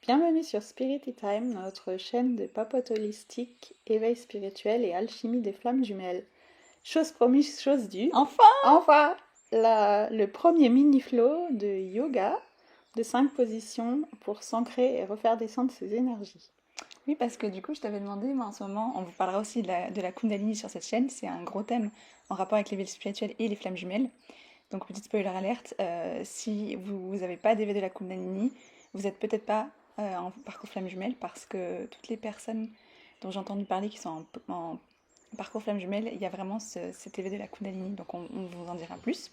Bienvenue sur Spirit Time, notre chaîne de papote holistique, éveil spirituel et alchimie des flammes jumelles. Chose promise, chose due. Enfin! Enfin, le premier mini-flow de yoga de 5 positions pour s'ancrer et refaire descendre ses énergies. Oui, parce que du coup, je t'avais demandé, moi en ce moment, on vous parlera aussi de la Kundalini sur cette chaîne. C'est un gros thème en rapport avec l'éveil spirituel et les flammes jumelles. Donc, petite spoiler alerte, si vous n'avez pas d'éveil de la Kundalini, vous n'êtes peut-être pas en parcours flammes jumelles parce que toutes les personnes dont j'ai entendu parler qui sont en parcours flammes jumelles, il y a vraiment cet éveil de la Kundalini. Donc, on vous en dira plus.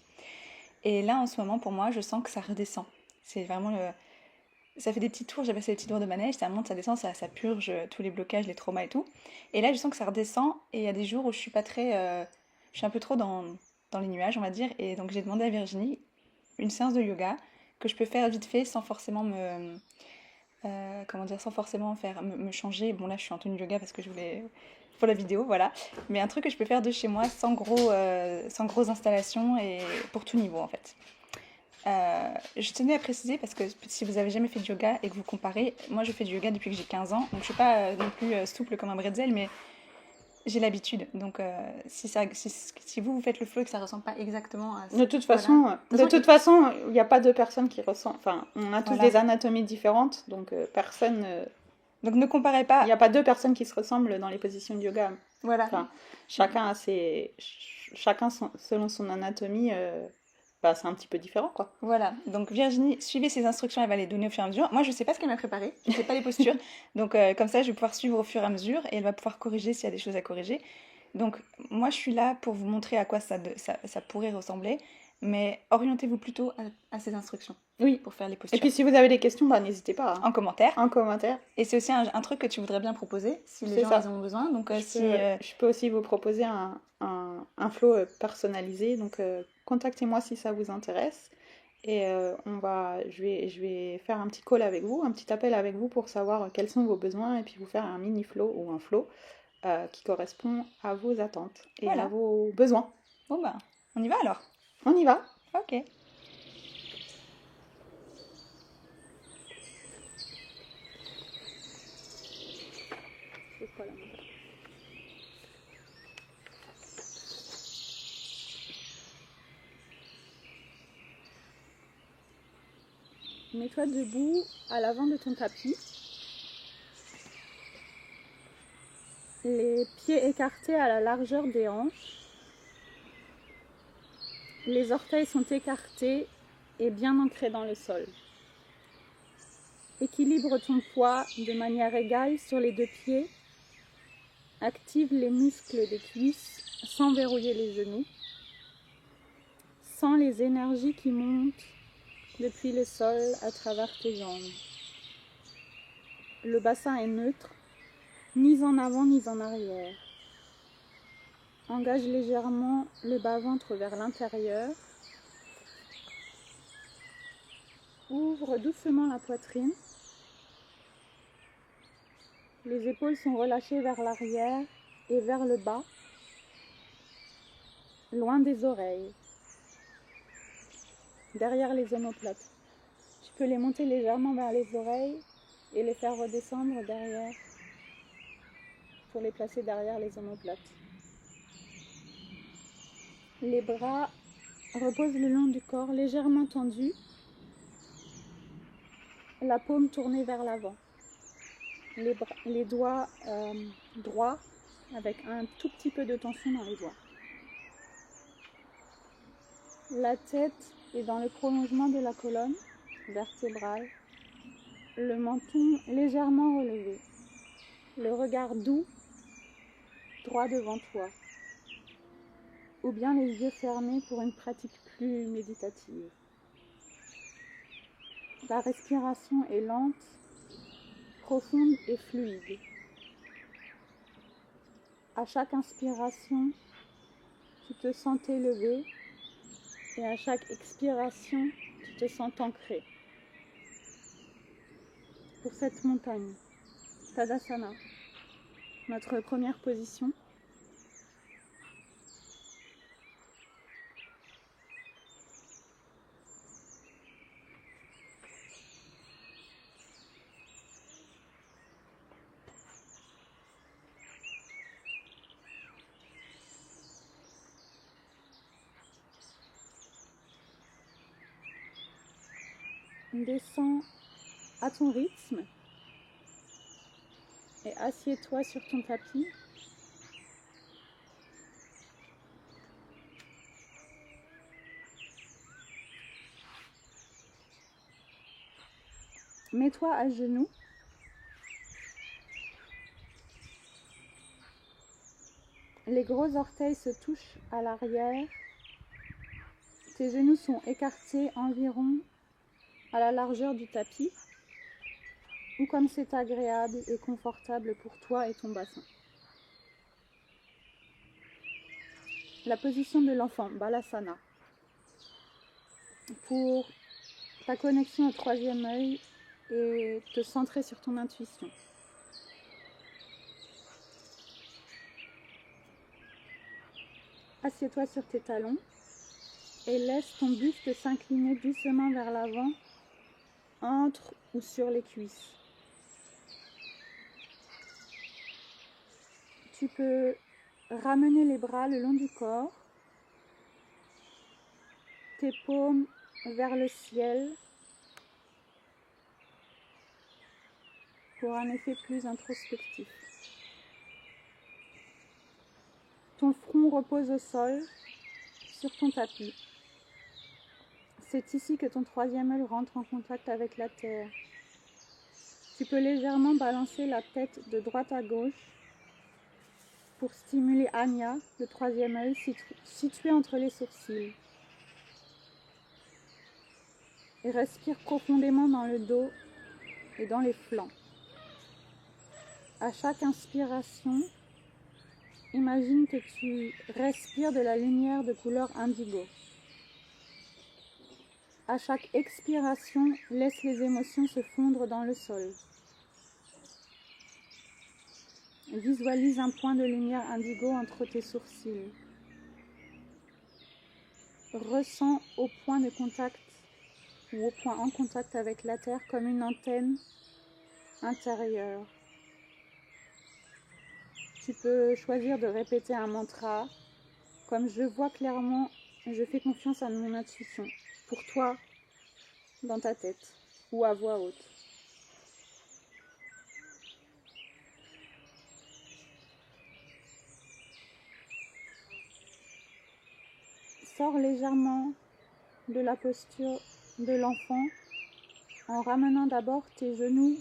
Et là, en ce moment, pour moi, je sens que ça redescend. C'est vraiment ça fait des petits tours, j'ai passé les petits tours de manège, ça monte, ça descend, ça purge tous les blocages, les traumas et tout. Et là, je sens que ça redescend, et il y a des jours où je suis pas très... je suis un peu trop dans les nuages, on va dire, et donc j'ai demandé à Virginie une séance de yoga que je peux faire vite fait sans forcément comment dire, sans forcément me changer. Bon, là, je suis en tenue de yoga parce que je voulais... pour la vidéo, voilà. Mais un truc que je peux faire de chez moi sans grosse installation et pour tout niveau, en fait. Je tenais à préciser parce que si vous avez jamais fait de yoga et que vous comparez, moi je fais du yoga depuis que j'ai 15 ans, donc je suis pas non plus souple comme un bretzel, mais j'ai l'habitude. Donc si vous faites le flow et que ça ressemble pas exactement à De toute voilà. façon, il n'y a pas deux personnes qui ressentent. Enfin, on a tous Voilà. des anatomies différentes, donc personne. Donc ne comparez Il pas. n'y a pas deux personnes qui se ressemblent dans les positions de yoga. Voilà. Enfin, chacun selon son anatomie, c'est un petit peu différent, quoi. Voilà. Donc Virginie, suivez ses instructions, elle va les donner au fur et à mesure. Moi je sais pas ce qu'elle m'a préparé, je sais pas les postures. Donc comme ça je vais pouvoir suivre au fur et à mesure et elle va pouvoir corriger s'il y a des choses à corriger. Donc moi je suis là pour vous montrer à quoi ça pourrait ressembler, mais orientez-vous plutôt à ces instructions Oui. pour faire les Et postures. puis si vous avez des questions, n'hésitez pas. En commentaire. En commentaire. Et c'est aussi un truc que tu voudrais bien proposer si les C'est gens ça. en ont besoin. Donc je peux aussi vous proposer un flow personnalisé. Donc contactez-moi si ça vous intéresse. Et je vais faire un petit call avec vous, un petit appel avec vous pour savoir quels sont vos besoins et puis vous faire un mini flow ou un flow qui correspond à vos attentes et Voilà. à vos besoins. Bon bah, on y va alors. On y va. Ok. Mets-toi debout à l'avant de ton tapis. Les pieds écartés à la largeur des hanches. Les orteils sont écartés et bien ancrés dans le sol. Équilibre ton poids de manière égale sur les deux pieds. Active les muscles des cuisses sans verrouiller les genoux. Sens les énergies qui montent depuis le sol à travers tes jambes. Le bassin est neutre, ni en avant ni en arrière. Engage légèrement le bas-ventre vers l'intérieur. Ouvre doucement la poitrine. Les épaules sont relâchées vers l'arrière et vers le bas, loin des oreilles, derrière les omoplates. Tu peux les monter légèrement vers les oreilles et les faire redescendre derrière pour les placer derrière les omoplates. Les bras reposent le long du corps, légèrement tendus, la paume tournée vers l'avant. Les doigts droits avec un tout petit peu de tension dans les doigts. La tête est dans le prolongement de la colonne vertébrale, le menton légèrement relevé, le regard doux, droit devant toi, ou bien les yeux fermés pour une pratique plus méditative. La respiration est lente, profonde et fluide. À chaque inspiration, tu te sens t'élever et à chaque expiration, tu te sens ancré. Pour cette montagne, Tadasana, notre première position. descends à ton rythme et assieds-toi sur ton tapis. Mets-toi à genoux. Les gros orteils se touchent à l'arrière. Tes genoux sont écartés environ à la largeur du tapis, ou comme c'est agréable et confortable pour toi et ton bassin. La position de l'enfant, Balasana. Pour ta connexion au troisième œil et te centrer sur ton intuition. Assieds-toi sur tes talons et laisse ton buste s'incliner doucement vers l'avant, entre ou sur les cuisses. Tu peux ramener les bras le long du corps, tes paumes vers le ciel pour un effet plus introspectif. Ton front repose au sol, sur ton tapis. C'est ici que ton troisième œil rentre en contact avec la terre. Tu peux légèrement balancer la tête de droite à gauche pour stimuler Anya, le troisième œil situé entre les sourcils. Et respire profondément dans le dos et dans les flancs. À chaque inspiration, imagine que tu respires de la lumière de couleur indigo. À chaque expiration, laisse les émotions se fondre dans le sol. Visualise un point de lumière indigo entre tes sourcils. Ressens au point de contact ou au point en contact avec la terre comme une antenne intérieure. Tu peux choisir de répéter un mantra, comme je vois clairement, je fais confiance à mon intuition, pour toi, dans ta tête, ou à voix haute. Sors légèrement de la posture de l'enfant en ramenant d'abord tes genoux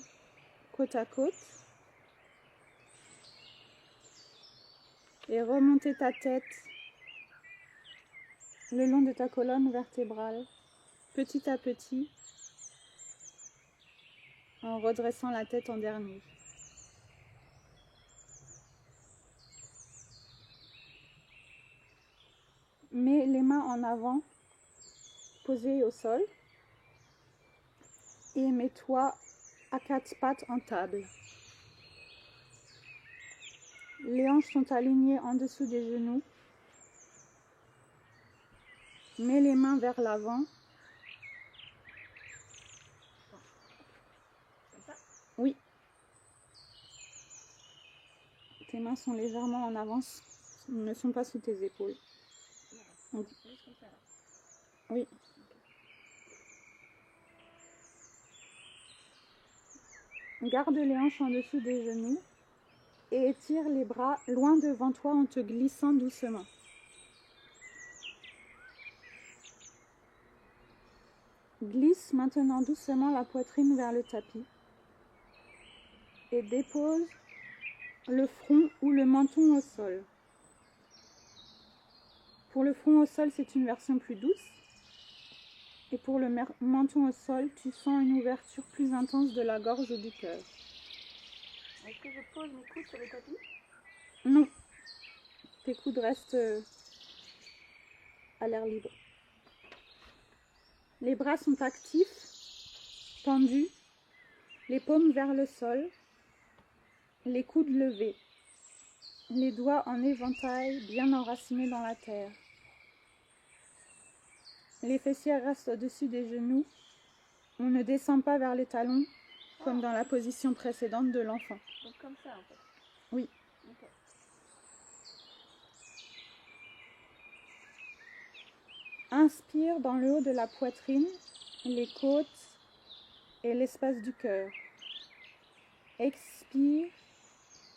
côte à côte et remonter ta tête le long de ta colonne vertébrale, petit à petit, en redressant la tête en dernier. Mets les mains en avant, posées au sol, et mets-toi à quatre pattes en table. Les hanches sont alignées en dessous des genoux. Mets les mains vers l'avant. Oui. Tes mains sont légèrement en avance, ne sont pas sous tes épaules. Oui. Garde les hanches en dessous des genoux et étire les bras loin devant toi en te glissant doucement. Glisse maintenant doucement la poitrine vers le tapis et dépose le front ou le menton au sol. Pour le front au sol, c'est une version plus douce. Et pour le menton au sol, tu sens une ouverture plus intense de la gorge et du cœur. Est-ce que je pose mes coudes sur le tapis? Non. Tes coudes restent à l'air libre. Les bras sont actifs, tendus, les paumes vers le sol, les coudes levés, les doigts en éventail bien enracinés dans la terre. Les fessiers restent au-dessus des genoux. On ne descend pas vers les talons, comme dans la position précédente de l'enfant. Donc comme ça en fait. Oui. Okay. Inspire dans le haut de la poitrine, les côtes et l'espace du cœur. Expire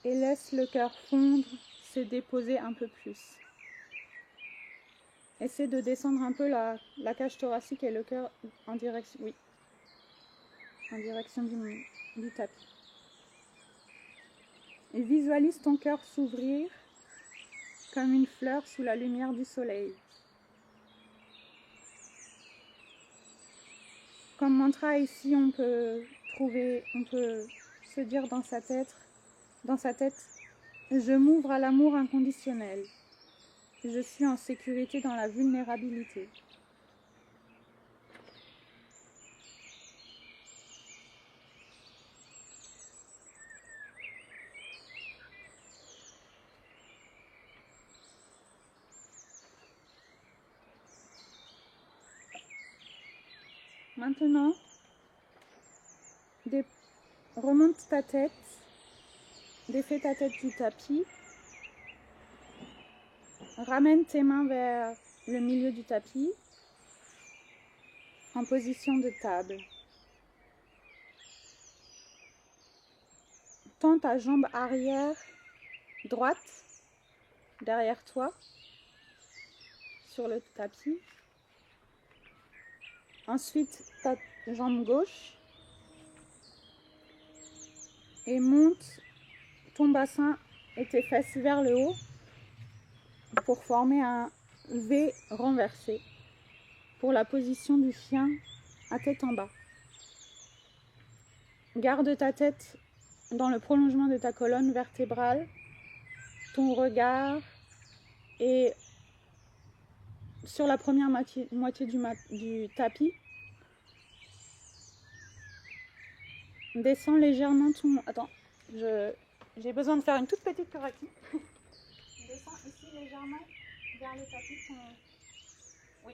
et laisse le cœur fondre, se déposer un peu plus. Essaie de descendre un peu la cage thoracique et le cœur en direction, oui, en direction du tapis. Et visualise ton cœur s'ouvrir comme une fleur sous la lumière du soleil. Comme mantra ici, on peut se dire dans sa tête, je m'ouvre à l'amour inconditionnel. Je suis en sécurité dans la vulnérabilité. Maintenant, remonte ta tête, défais ta tête du tapis, ramène tes mains vers le milieu du tapis en position de table. Tends ta jambe arrière droite derrière toi sur le tapis. Ensuite, ta jambe gauche et monte ton bassin et tes fesses vers le haut pour former un V renversé pour la position du chien à tête en bas. Garde ta tête dans le prolongement de ta colonne vertébrale. Ton regard est sur la première moitié du tapis. Descends légèrement ton... Attends, j'ai besoin de faire une toute petite correction. Descends ici légèrement vers le tapis. Oui.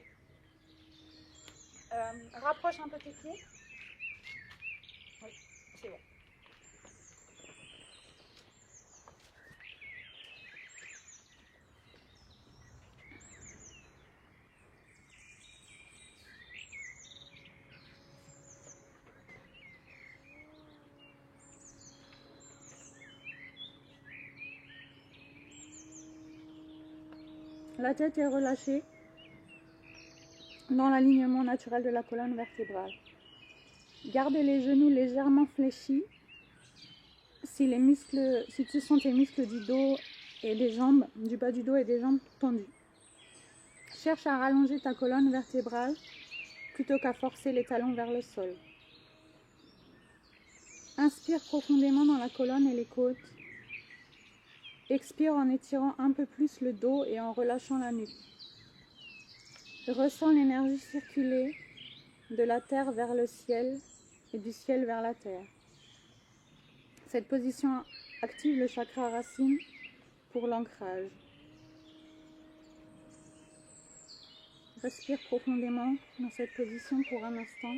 Rapproche un peu tes pieds. Oui, c'est bon. La tête est relâchée dans l'alignement naturel de la colonne vertébrale. Garde les genoux légèrement fléchis. Si tu sens tes muscles du dos et des jambes, du bas du dos et des jambes tendus. Cherche à rallonger ta colonne vertébrale plutôt qu'à forcer les talons vers le sol. Inspire profondément dans la colonne et les côtes. Expire en étirant un peu plus le dos et en relâchant la nuque. Ressens l'énergie circuler de la terre vers le ciel et du ciel vers la terre. Cette position active le chakra racine pour l'ancrage. Respire profondément dans cette position pour un instant.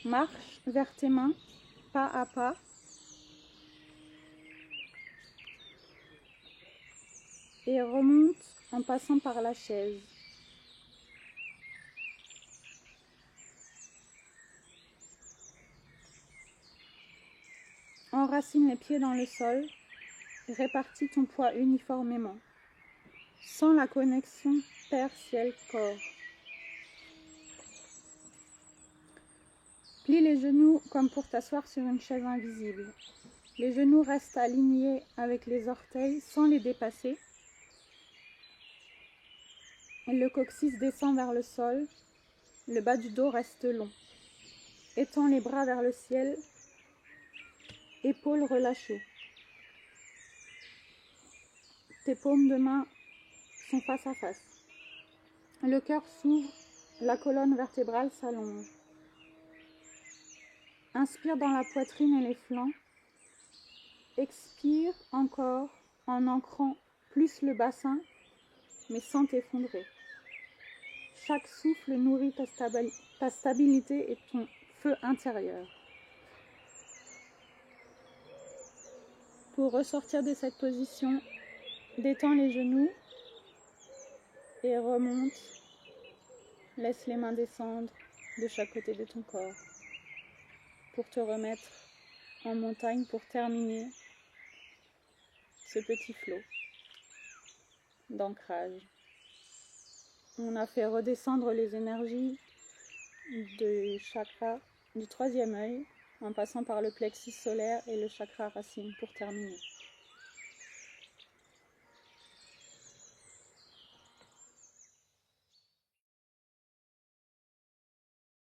Marche vers tes mains, pas à pas. Et remonte en passant par la chaise. Enracine les pieds dans le sol. Répartis ton poids uniformément. Sens la connexion terre-ciel-corps. Plie les genoux comme pour t'asseoir sur une chaise invisible. Les genoux restent alignés avec les orteils sans les dépasser. Et le coccyx descend vers le sol. Le bas du dos reste long. Étends les bras vers le ciel. Épaules relâchées. Tes paumes de main sont face à face. Le cœur s'ouvre, la colonne vertébrale s'allonge. Inspire dans la poitrine et les flancs. Expire encore en ancrant plus le bassin, mais sans t'effondrer. Chaque souffle nourrit ta stabilité et ton feu intérieur. Pour ressortir de cette position, détends les genoux et remonte. Laisse les mains descendre de chaque côté de ton corps pour te remettre en montagne pour terminer ce petit flot d'ancrage. On a fait redescendre les énergies du chakra du troisième œil en passant par le plexus solaire et le chakra racine pour terminer.